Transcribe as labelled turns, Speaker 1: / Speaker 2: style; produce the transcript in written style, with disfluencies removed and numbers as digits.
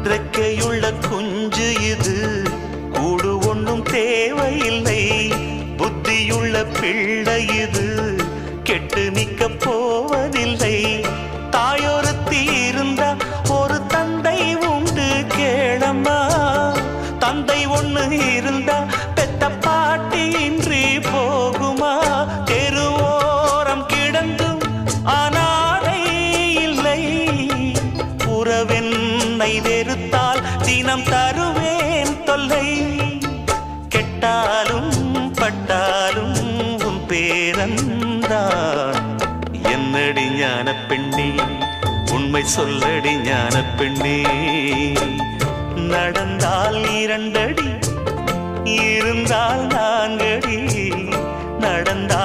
Speaker 1: இறக்கையுள்ள குஞ்சு இது, கூடு ஒன்றும் தேவையில்லை. புத்தியுள்ள பிள்ளை இது, கெட்டு நிக்க போவதில்லை. தாயொருத்தி இருந்தா ஒரு தந்தை உண்டு கேளம்மா. தந்தை ஒண்ணு இருந்தா பெத்த பாட்டி இன்றி போகுமா? தெருவோரம் கிடந்தும் அனாதை இல்லை. உறவென்னை வெறுத்தால் தினம் தருவேன் தொல்லை. கெட்டாலும் பட்டாலும் உன் பேரன்தான். என்னடி ஞான பெண்ணே, உண்மை சொல்லடி ஞான பெண்ணே. நடந்தால் 2 அடி, இருந்தால் 4 அடி. நடந்தால்